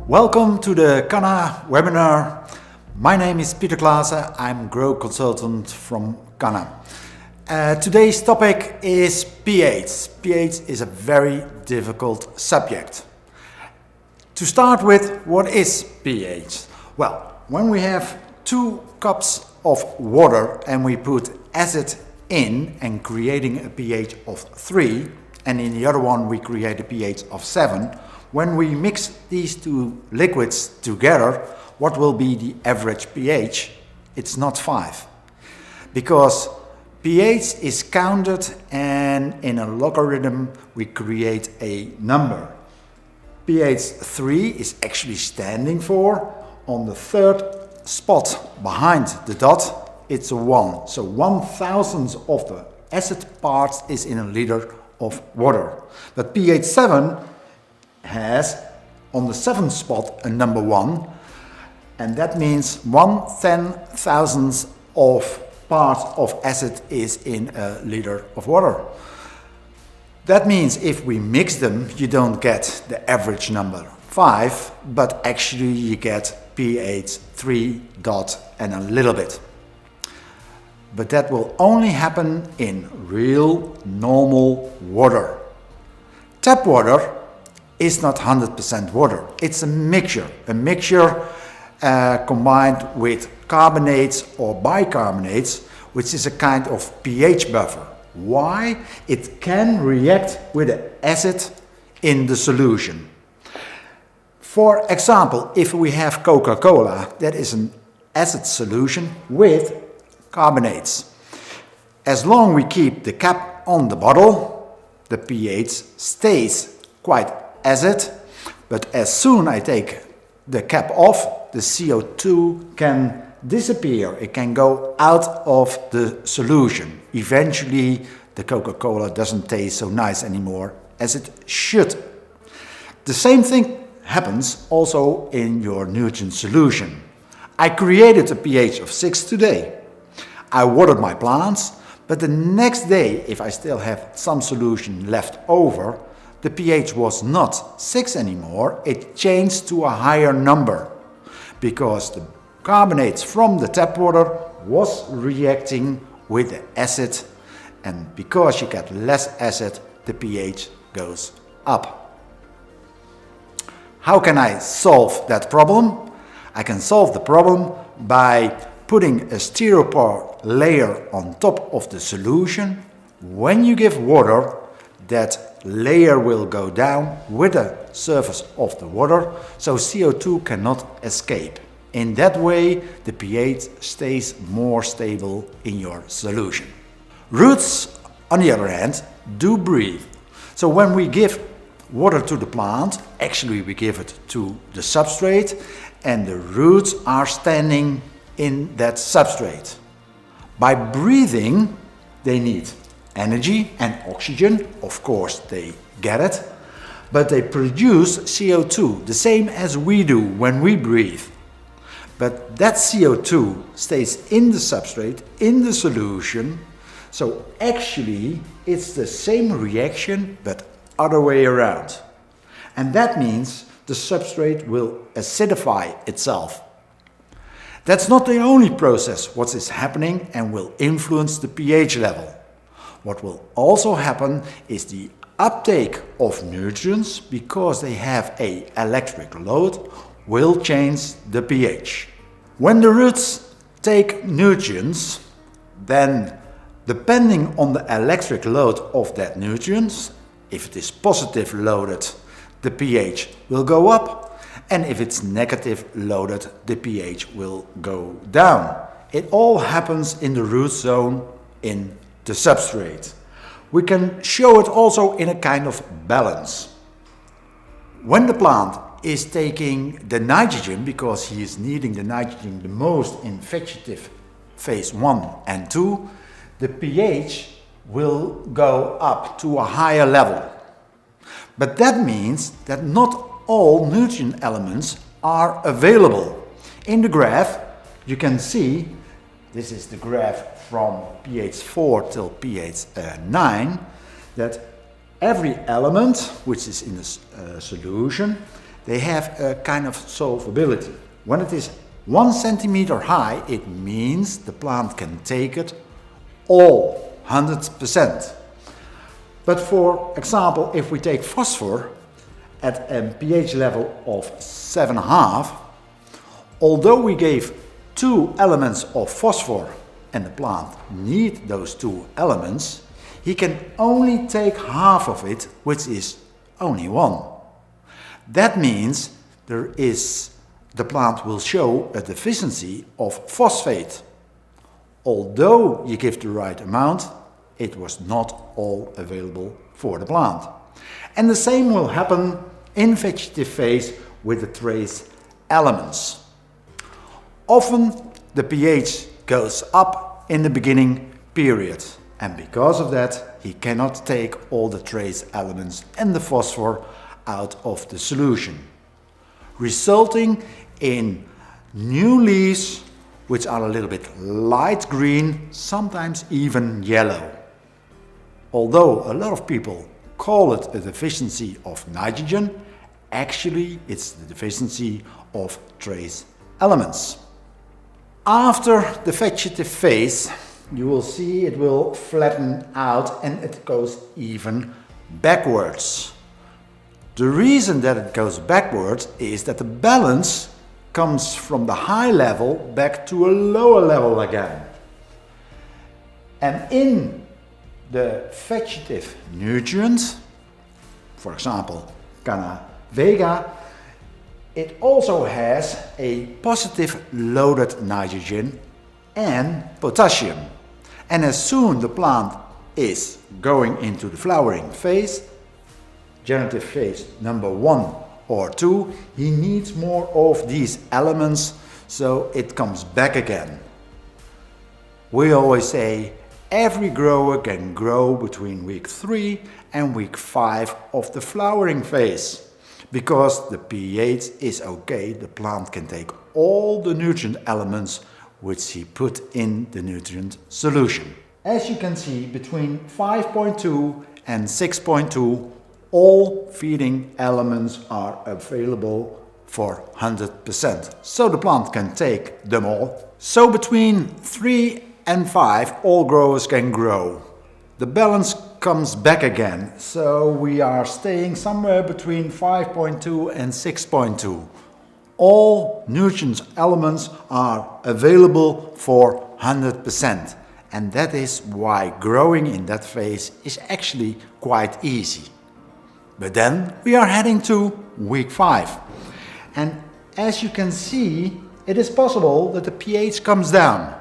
Welcome to the CANNA webinar. My name is Pieter Klaassen. I'm Grow Consultant from CANNA. Today's topic is pH. pH is a very difficult subject. To start with, what is pH? Well, when we have 2 cups of water and we put acid in and creating a pH of 3, and in the other one we create a pH of 7, when we mix these 2 liquids together, what will be the average pH? It's not 5. Because pH is counted and in a logarithm we create a number. pH 3 is actually standing for, on the 3rd spot behind the dot, it's a 1. So 1/1000 of the acid parts is in a liter of water. But pH 7 has on the 7th spot a number 1, and that means 1/10,000th of parts of acid is in a liter of water. That means if we mix them, you don't get the average number 5, but actually you get pH 3 dot and a little bit. But that will only happen in real normal water. Tap water is not 100% water. It's a mixture combined with carbonates or bicarbonates, which is a kind of pH buffer. Why? It can react with the acid in the solution. For example, if we have Coca-Cola, that is an acid solution with carbonates. As long we keep the cap on the bottle, the pH stays quite acid, but as soon I take the cap off, the CO2 can disappear. It can go out of the solution. Eventually, the Coca-Cola doesn't taste so nice anymore as it should. The same thing happens also in your nutrient solution. I created a pH of 6 today. I watered my plants, but the next day, if I still have some solution left over, the pH was not 6 anymore, it changed to a higher number because the carbonates from the tap water was reacting with the acid, and because you get less acid, the pH goes up. How can I solve that problem? I can solve the problem by putting a styropor layer on top of the solution. When you give water, that layer will go down with the surface of the water, so CO2 cannot escape. In that way, the pH stays more stable in your solution. Roots, on the other hand, do breathe. So when we give water to the plant, actually we give it to the substrate, and the roots are standing in that substrate. By breathing, they need energy and oxygen, of course they get it, but they produce CO2, the same as we do when we breathe. But that CO2 stays in the substrate, in the solution, so actually it's the same reaction but other way around. And that means the substrate will acidify itself. That's not the only process what is happening and will influence the pH level. What will also happen is the uptake of nutrients, because they have an electric load, will change the pH. When the roots take nutrients, then depending on the electric load of that nutrients, if it is positive loaded, the pH will go up, and if it's negative loaded, the pH will go down. It all happens in the root zone in the substrate. We can show it also in a kind of balance. When the plant is taking the nitrogen, because he is needing the nitrogen the most in vegetative phase 1 and 2, the pH will go up to a higher level. But that means that not all nutrient elements are available. In the graph, you can see, this is the graph from pH 4 till pH 9, that every element which is in the solution they have a kind of solvability. When it is 1 centimeter high, it means the plant can take it all, 100%. But for example, if we take phosphor at a pH level of 7.5, although we gave 2 elements of phosphor and the plant needs those 2 elements, he can only take half of it, which is only 1. That means the plant will show a deficiency of phosphate. Although you give the right amount, it was not all available for the plant. And the same will happen in vegetative phase with the trace elements. Often the pH goes up in the beginning period, and because of that he cannot take all the trace elements and the phosphor out of the solution, resulting in new leaves which are a little bit light green, sometimes even yellow. Although a lot of people call it a deficiency of nitrogen, actually it's the deficiency of trace elements. After the vegetative phase, you will see it will flatten out and it goes even backwards. The reason that it goes backwards is that the balance comes from the high level back to a lower level again. And in the vegetative nutrients, for example, Canna vega, it also has a positive loaded nitrogen and potassium. And as soon the plant is going into the flowering phase, generative phase number 1 or 2, he needs more of these elements, so it comes back again. We always say every grower can grow between week 3 and week 5 of the flowering phase. Because the pH is okay, the plant can take all the nutrient elements which he put in the nutrient solution. As you can see, between 5.2 and 6.2, all feeding elements are available for 100%. So the plant can take them all. So between 3 and 5, all growers can grow. The balance comes back again, so we are staying somewhere between 5.2 and 6.2. All nutrient elements are available for 100%, and that is why growing in that phase is actually quite easy. But then we are heading to week 5, and as you can see, it is possible that the pH comes down,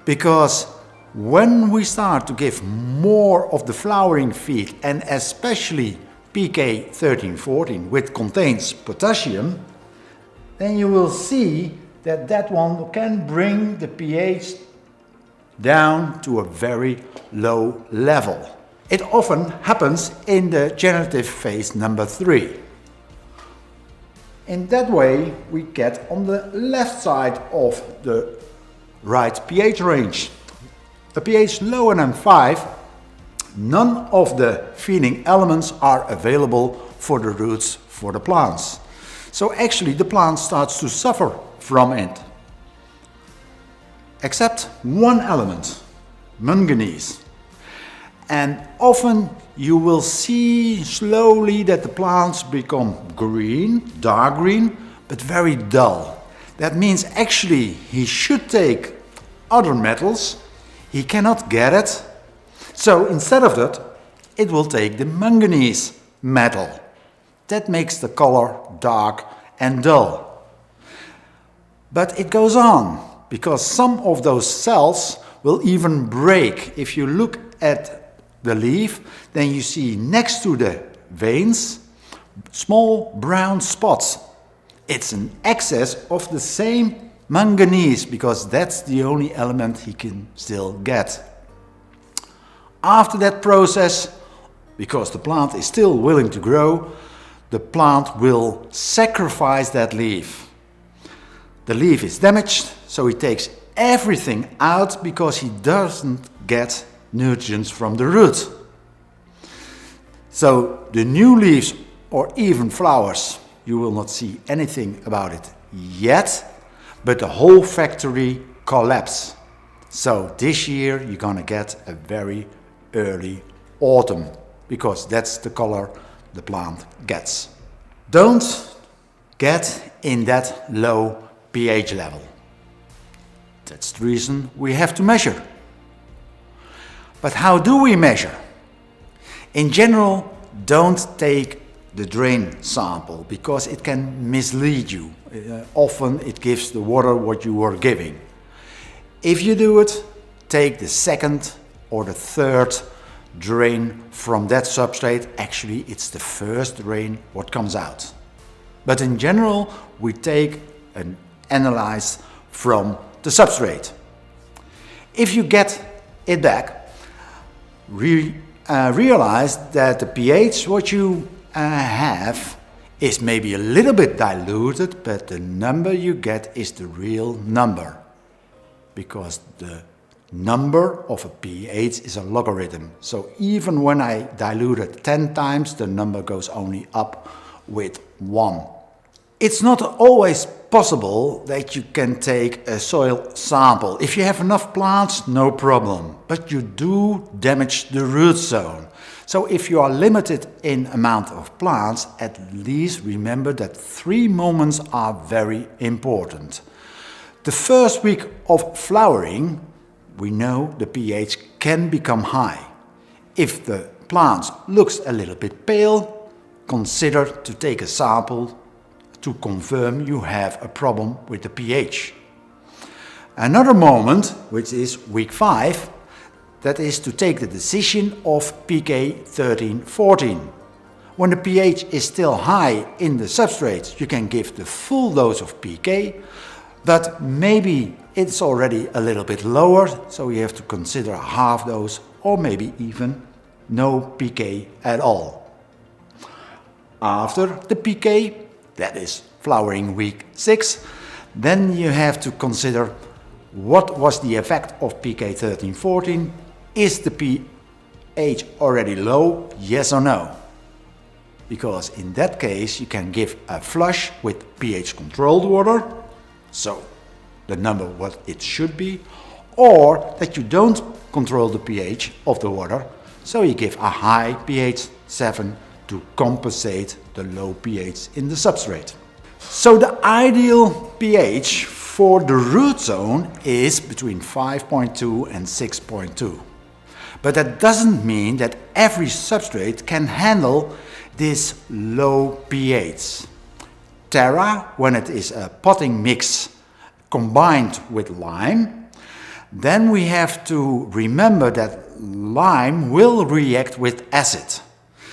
because when we start to give more of the flowering feed, and especially PK 1314, which contains potassium, then you will see that that one can bring the pH down to a very low level. It often happens in the generative phase number 3. In that way, we get on the left side of the right pH range. A pH lower than 5, none of the feeding elements are available for the roots for the plants. So actually the plant starts to suffer from it. Except one element, manganese. And often you will see slowly that the plants become green, dark green, but very dull. That means actually he should take other metals. He cannot get it, so instead of that, it will take the manganese metal. That makes the color dark and dull. But it goes on, because some of those cells will even break. If you look at the leaf, then you see next to the veins small brown spots. It's an excess of the same manganese, because that's the only element he can still get. After that process, because the plant is still willing to grow, the plant will sacrifice that leaf. The leaf is damaged, so he takes everything out because he doesn't get nutrients from the root. So the new leaves or even flowers you will not see anything about it yet, but the whole factory collapsed. So this year you're gonna get a very early autumn, because that's the color the plant gets. Don't get in that low pH level. That's the reason we have to measure. But how do we measure? In general, don't take the drain sample, because it can mislead you. Often it gives the water what you are giving. If you do it, take the second or the third drain from that substrate. Actually, it's the first drain what comes out. But in general, we take and analyze from the substrate. If you get it back, realize that the pH what you have is maybe a little bit diluted, but the number you get is the real number, because the number of a pH is a logarithm. So even when I dilute it 10 times, the number goes only up with 1. It's not always possible that you can take a soil sample. If you have enough plants, no problem, but you do damage the root zone. So if you are limited in amount of plants, at least remember that 3 moments are very important. The first week of flowering, we know the pH can become high. If the plant looks a little bit pale, consider to take a sample to confirm you have a problem with the pH. Another moment, which is week 5, that is to take the decision of pK 13-14. When the pH is still high in the substrate, you can give the full dose of pK, but maybe it's already a little bit lower, so you have to consider a half dose or maybe even no pK at all. After the pK, that is flowering week 6, then you have to consider what was the effect of pK 13-14. Is the pH already low, yes or no? Because in that case you can give a flush with pH controlled water, so the number what it should be, or that you don't control the pH of the water, so you give a high pH 7 to compensate the low pH in the substrate. So the ideal pH for the root zone is between 5.2 and 6.2. But that doesn't mean that every substrate can handle this low pH. Terra, when it is a potting mix combined with lime, then we have to remember that lime will react with acid.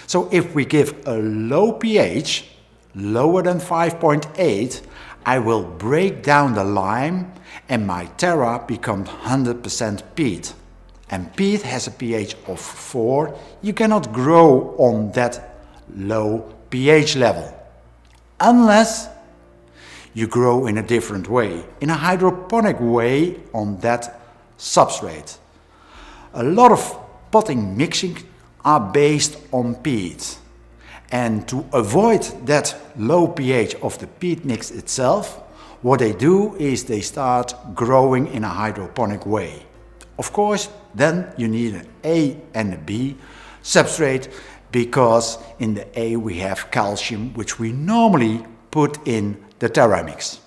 So if we give a low pH, lower than 5.8, I will break down the lime and my terra becomes 100% peat. And peat has a pH of 4. You cannot grow on that low pH level, unless you grow in a different way, in a hydroponic way on that substrate. A lot of potting mixing are based on peat. And to avoid that low pH of the peat mix itself, what they do is they start growing in a hydroponic way. Of course, then you need an A and a B substrate, because in the A we have calcium, which we normally put in the terra mix.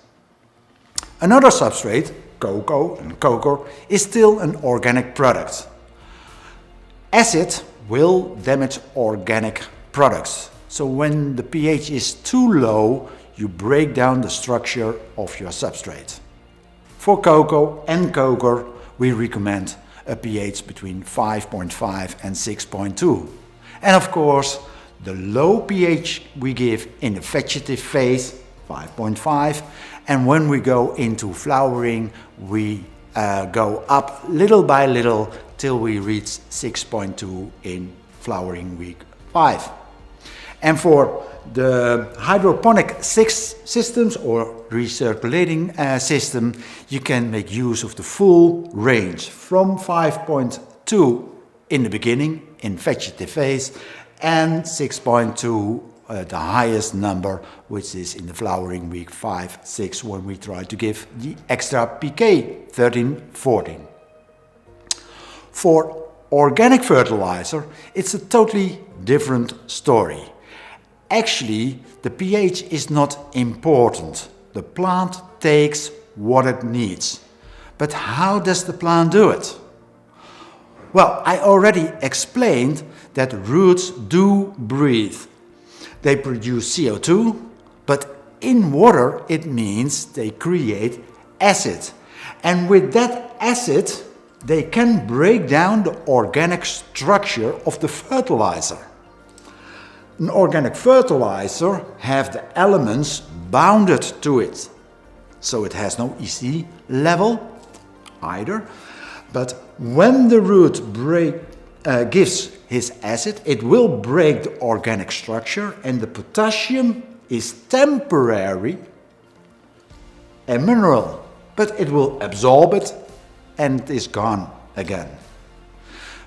Another substrate, cocoa and cocoa, is still an organic product. Acid will damage organic products. So when the pH is too low, you break down the structure of your substrate. For cocoa and cocoa, we recommend a pH between 5.5 and 6.2. And of course, the low pH we give in the vegetative phase, 5.5, and when we go into flowering, we go up little by little till we reach 6.2 in flowering week 5. And for the hydroponic systems or recirculating system, you can make use of the full range from 5.2 in the beginning in vegetative phase and 6.2 the highest number, which is in the flowering week 5, 6, when we try to give the extra pK, 13, 14. For organic fertilizer, it's a totally different story. Actually, the pH is not important. The plant takes what it needs. But how does the plant do it? Well, I already explained that roots do breathe. They produce CO2, but in water it means they create acid. And with that acid, they can break down the organic structure of the fertilizer. An organic fertilizer has the elements bounded to it. So it has no EC level either. But when the root gives his acid, it will break the organic structure, and the potassium is temporary, a mineral, but it will absorb it and it is gone again.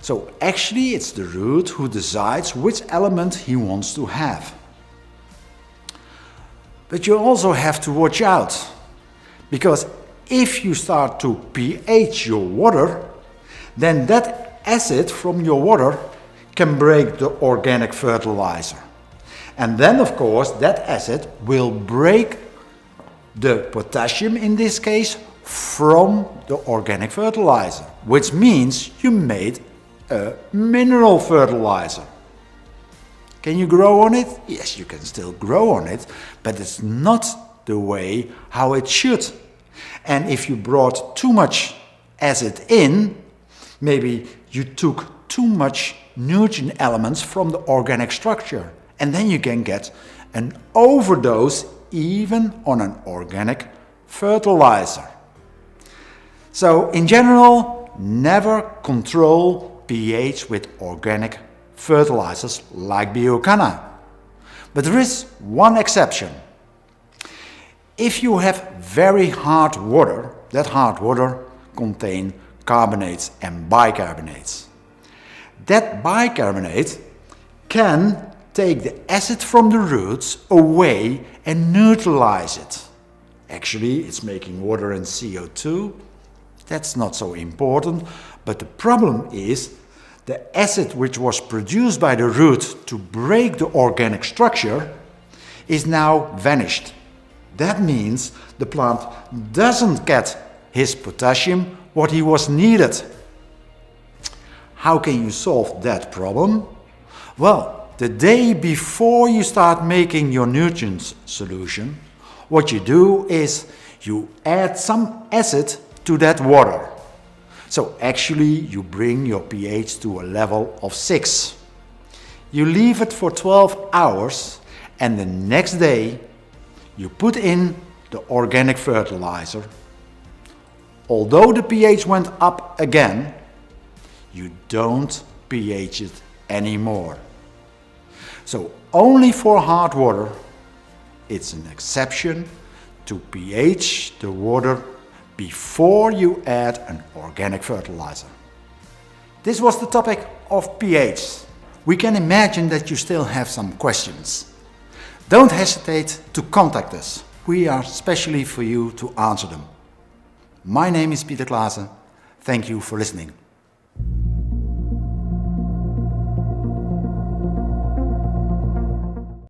So actually it's the root who decides which element he wants to have. But you also have to watch out, because if you start to pH your water, then that acid from your water can break the organic fertilizer. And then, of course, that acid will break the potassium, in this case, from the organic fertilizer, which means you made a mineral fertilizer. Can you grow on it? Yes, you can still grow on it, but it's not the way how it should. And if you brought too much acid in, maybe you took too much nutrient elements from the organic structure, and then you can get an overdose even on an organic fertilizer. So in general, never control pH with organic fertilizers like BioCanna. But there is one exception. If you have very hard water, that hard water contains carbonates and bicarbonates. That bicarbonate can take the acid from the roots away and neutralize it. Actually, it's making water and CO2. That's not so important, but the problem is the acid which was produced by the root to break the organic structure is now vanished. That means the plant doesn't get his potassium what he was needed. How can you solve that problem? Well, the day before you start making your nutrients solution, what you do is you add some acid to that water. So actually you bring your pH to a level of 6. You leave it for 12 hours, and the next day you put in the organic fertilizer. Although the pH went up again, you don't pH it anymore. So only for hard water, it's an exception to pH the water before you add an organic fertilizer. This was the topic of pH. We can imagine that you still have some questions. Don't hesitate to contact us. We are specially for you to answer them. My name is Pieter Klaassen. Thank you for listening.